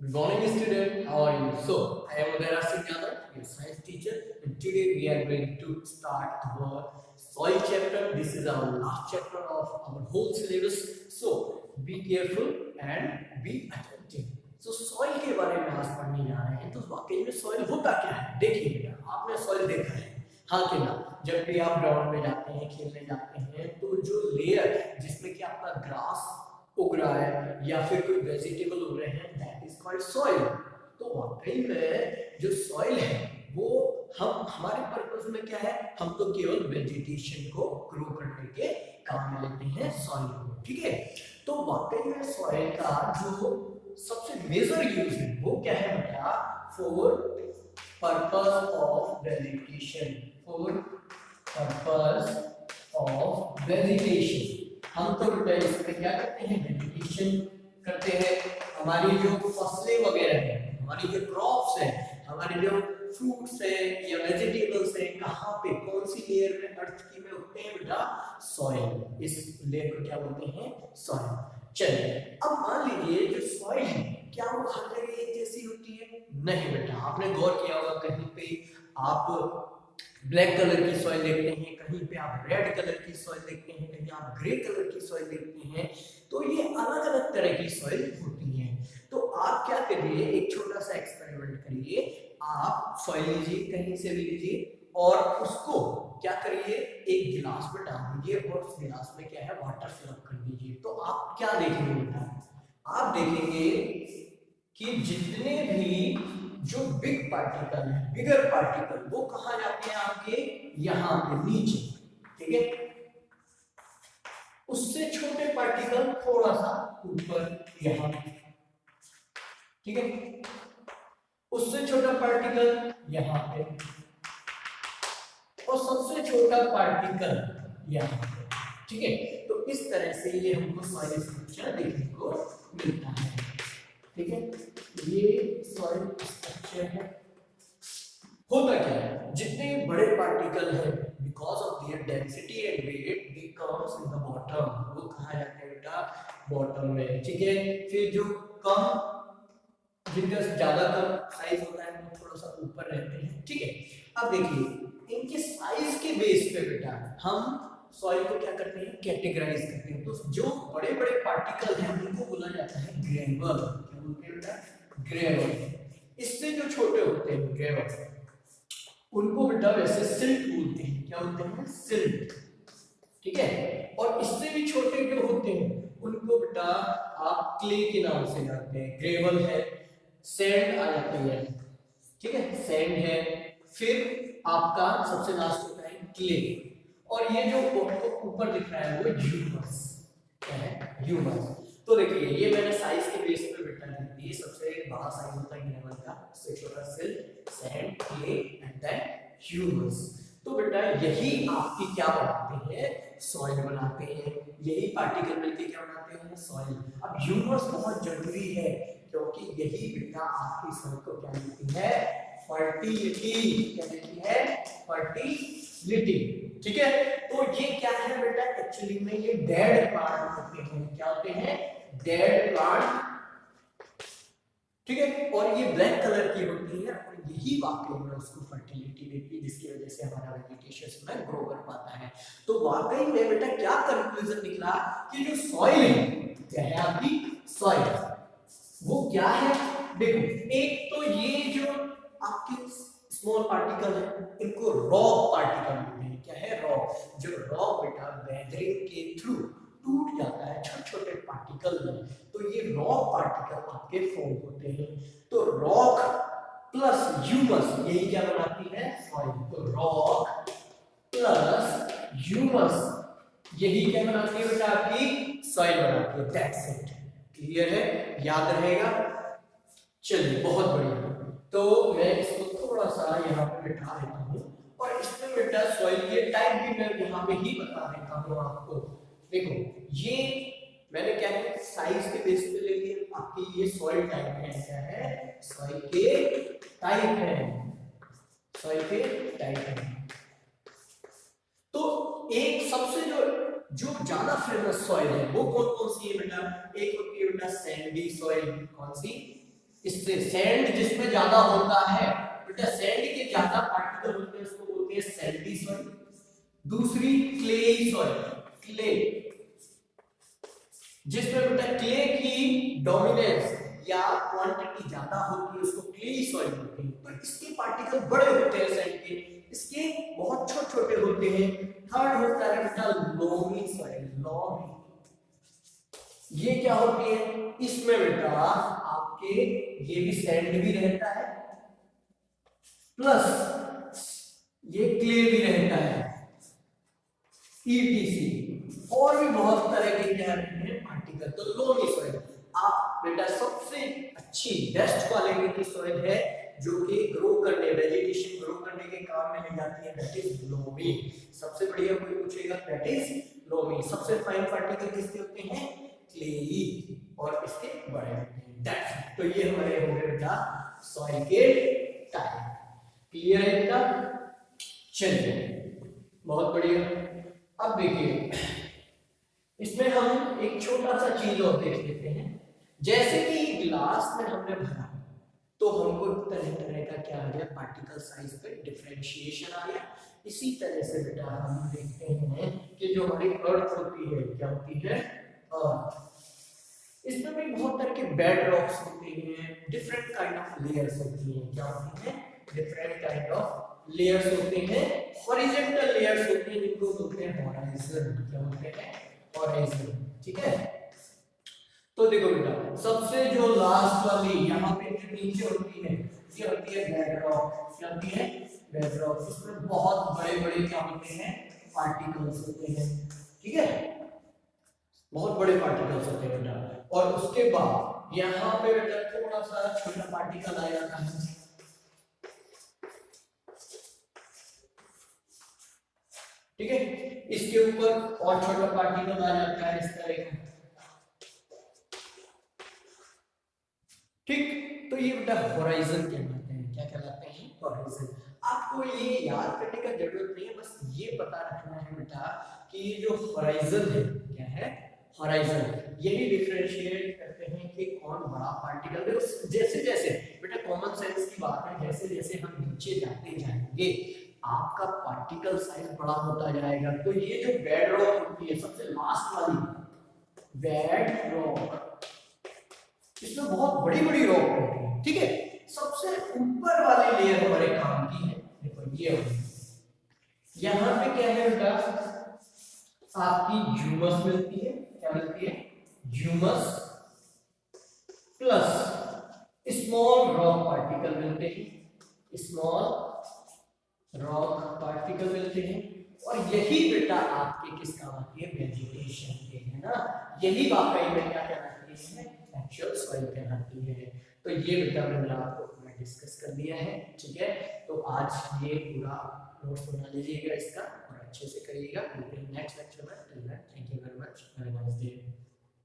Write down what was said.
Good morning, student. How are you? So, I am Udaya Singh Yadav, your science teacher, and today we are going to start our soil chapter. This is our last chapter of our whole syllabus. So, be careful and be attentive. So, soil के बारे में आज पढ़ने जा रहे हैं. तो वाकई में soil होता क्या है? देखिए बेटा, आपने soil देखा है. हाँ कि ना? जब भी आप ग्राउंड में जाते हैं, खेलने जाते हैं, तो जो लेयर जिसमें कि आपका ग्रास उग रहा है या फिर कोई वेजिटेबल उग रहे हैं, दैट इज कॉल्ड सॉइल. तो वाकई में जो सॉइल है वो हम हमारे पर्पस में क्या है, हम तो केवल वेजिटेशन को ग्रो करने के काम में लेते हैं सॉइल को. ठीक है, तो वाकई में सॉइल का जो सबसे मेजर यूज है वो क्या है बेटा, for purpose of vegetation. For purpose of vegetation हम तो बेटा इसमें क्या करते हैं, वेजिटेशन करते हैं. हमारी जो फसलें वगैरह हैं, हमारी जो क्रॉप्स हैं, हमारे जो फ्रूट्स हैं या वेजिटेबल्स हैं, कहाँ पे कौन सी लेयर में अर्थ की में उगते हैं बेटा, सॉइल. इस लेयर को क्या बोलते हैं, सॉइल. चलिए अब मान लीजिए जो सॉइल है क्या वो हर जगह एक जैसी होती है? नहीं बेटा, आपने गौर किया होगा कहीं पे आप ब्लैक कलर की सॉइल देखते हैं, कहीं पे आप रेड कलर की सॉइल देखते हैं, कहीं आप ग्रे कलर की सॉइल देखते हैं. तो ये अलग अलग तरह की सॉइल होती हैं. तो आप क्या करिए, एक छोटा सा एक्सपेरिमेंट करिए. आप सॉइल लीजिए, कहीं से भी लीजिए, और उसको क्या करिए, एक गिलास में डाल दीजिए और उस गिलास में क्या है, वाटर फिलअप कर दीजिए. तो आप क्या देखेंगे बेटा, आप देखेंगे कि जितने भी जो बिग पार्टिकल है, बिगर पार्टिकल, वो कहां जाते हैं, आपके यहां पे नीचे. ठीक है, उससे छोटे पार्टिकल थोड़ा सा ऊपर यहां. ठीक है, उससे छोटा पार्टिकल यहां पे, और सबसे छोटा पार्टिकल यहां पे. ठीक है, तो इस तरह से ये हमको सॉइल स्ट्रक्चर देखने को मिलता है. ठीक है, ये सॉइल स्ट्रक्चर है. होता क्या है, जितने बड़े पार्टिकल हैं, because of their density and weight, they comes in the bottom. वो कहाँ जाते हैं बेटा, बॉटम में. ठीक है, फिर जो कम, जिनका ज्यादा कम साइज होता है वो थोड़ा सा ऊपर रहते हैं. ठीक है, अब देखिए इनके साइज के बेस पे बेटा हम सॉइल को क्या करते हैं, कैटेगराइज करते हैं. तो जो बड़े बड़े पार्टिकल हैं उनको बोला जाता है ग्रेनुल. क्या बोलते हैं बेटा, ग्रेनुल. इससे जो छोटे होते हैं ग्रेनुल, उनको बेटा वैसे सिल्ट बोलते हैं. क्या बोलते हैं, सिल्ट. ठीक है, और इससे भी छोटे जो होते हैं उनको बेटा आप क्ले के नाम से जानते हैं. ग्रेवल है, सैंड आ जाती है. ठीक है, सैंड है, फिर आपका सबसे लास्ट होता है क्ले, और ये जो ऊपर दिख रहा है वो ह्यूमस. क्या है, ह्यूमस. तो देखिए ये मैंने साइज के बेस पे बेटा लिख दी. सबसे बड़ा साइज होता है ग्रेवल का, सबसे छोटा silt, sand, clay and then humus. तो बेटा यही आपकी क्या बनाते हैं, सॉइल बनाते हैं. यही पार्टिकल मिलके क्या बनाते हैं, सॉइल. अब ह्यूमस बहुत जरूरी है क्योंकि यही बेटा आपकी सॉइल को क्या देती है, फर्टिलिटी. क्या देती है, फर्टिलिटी. ठीक है, तो ये क्या है बेटा, एक्चुअली में ये डेड प्लांट होते हैं. क्या होते हैं, डेड प्लांट. ठीक है, और ये ब्लैक कलर की होती है, और यही वाकई में उसको फर्टिलिटी देती है, जिसकी वजह से हमारा वेजिटेशन में ग्रो कर पाता है. तो वाकई में बेटा क्या कंक्लूजन निकला कि जो सॉइल है, क्या है आपकी सॉइल, वो क्या है. देखो, एक तो ये जो आपके स्मॉल पार्टिकल है इनको रॉक पार्टिकल बोलते हैं. क्या है, रॉक. जो रॉक बेटा वेदरिंग के थ्रू टूट जाता है छोटे छोटे पार्टिकल में, तो ये रॉक पार्टिकल आपके फॉर्म होते हैं. तो रॉक प्लस ह्यूमस यही क्या बनाती है, सॉइल. तो रॉक प्लस ह्यूमस यही क्या बनाती है बेटा, आपकी सॉइल बनाती है. That's it. क्लियर है, याद रहेगा. चलिए बहुत बढ़िया. तो मैं इसको थोड़ा सा यहाँ पे बिठा देता हूँ, और इसमें बेटा सॉइल के टाइप भी मैं यहाँ पे ही बता देता हूँ आपको. देखो ये मैंने क्या है, साइज के बेस पे ले लिया. आपकी ये सॉइल टाइप है. क्या है, सॉइल के टाइप है. सॉइल के टाइप है. तो एक सबसे जो ज्यादा फेमस सॉइल है वो कौन कौन सी है बेटा, एक होती है बेटा सैंडी सॉइल. कौन सी, इससे सैंड जिसमें ज्यादा होता है बेटा, सैंड के ज्यादा पार्टिकल होते हैं उसको बोलते हैं सैंडी सॉइल। दूसरी क्लेई सॉइल, क्ले जिसमें बेटा क्ले की डोमिनेंस या क्वांटिटी ज्यादा होती है उसको क्लेई सॉइल बोलते हैं। तो इसके पार्टिकल बड़े होते हैं सैंड के, इसके बहुत छोटे छोटे होते हैं। थर्ड होता है बेटा लोमी सॉइल, लोमी। ये क्या होती है, इसमें बेटा आपके ये भी सैंड भी रहता है प्लस ये क्ले भी रहता है, ETC और भी बहुत तरह के क्या है पार्टिकल। तो लोमी सॉइल आप बेटा सबसे अच्छी बेस्ट क्वालिटी की सॉइल है जो कि ग्रो करने, वेजिटेशन ग्रो करने के काम में ले जाती है, दैट इज लोमी। सबसे बढ़िया कोई पूछेगा दैट इज लोमी। सबसे फाइन पार्टिकल किसके होते हैं, क्लेई, और इसके बड़े होते हैं। दैट्स, तो ये हमारे हो गए बेटा सॉइल के टाइप। क्लियर है बेटा? चलिए बहुत बढ़िया। अब देखिए इसमें हम एक छोटा सा चीज और देख लेते हैं। जैसे कि ग्लास में हमने भरा तो हमको तरह तरह का क्या आ गया, पार्टिकल साइज पे डिफरेंशिएशन आ गया। इसी तरह से बेटा हम देखते हैं कि जो हमारी अर्थ होती है, क्या होती है, अर्थ। इसमें भी बहुत तरह के बेड रॉक्स होते हैं, डिफरेंट काइंड ऑफ लेयर्स होती हैं। क्या होती हैं, डिफरेंट काइंड ऑफ लेयर्स होते हैं। हॉरिजॉन्टल लेयर्स होते हैं जिनको बोलते हैं होराइजन। क्या होते हैं, होराइजन। ठीक है, तो देखो बेटा सबसे जो लास्ट वाली यहाँ पे जो नीचे होती है ये होती है बेडरॉक। क्या होती है, बेडरॉक। इसमें बहुत बड़े बड़े क्या होते हैं, पार्टिकल्स होते हैं। ठीक है, बहुत बड़े पार्टिकल्स होते हैं बेटा। और उसके बाद यहाँ पे बेटा थोड़ा सा छोटा पार्टिकल आ जाता है। ठीक है, इसके ऊपर और छोटा पार्टिकल आ जाता है इस तरह का। ठीक, तो ये बेटा होराइजन कहलाते हैं। क्या कहलाते हैं, होराइजन। आपको ये याद करने का जरूरत नहीं है, बस ये पता रखना है बेटा कि ये जो होराइजन है, क्या है, होराइजन, यही डिफरेंशिएट करते हैं कि कौन बड़ा पार्टिकल है। जैसे जैसे बेटा कॉमन सेंस की बात है, जैसे जैसे हम नीचे जाते जाएंगे आपका पार्टिकल साइज बड़ा होता जाएगा। तो ये जो बेड रॉक होती है सबसे लास्ट वाली, बेड रॉक, इसमें बहुत बड़ी बड़ी रॉक होती है। ठीक है, सबसे ऊपर वाली लेयर हमारे काम की है। देखो ये यहाँ पे क्या है बेटा, आपकी ह्यूमस मिलती है। क्या मिलती है, humus plus small rock particle मिलते हैं, स्मॉल रॉक पार्टिकल मिलते हैं। और यही बेटा आपके किस काम आती है, वेजिटेशन के, है ना। यही वाकई में क्या कहलाती है, एक्चुअल सॉइल कहलाती है। तो ये बेटा मैंने आपको पूरा डिस्कस कर दिया है। ठीक है, तो आज ये पूरा नोट्स बना लीजिएगा इसका और अच्छे से करिएगा। नेक्स्ट लेक्चर में। Thank you very much, have a nice day.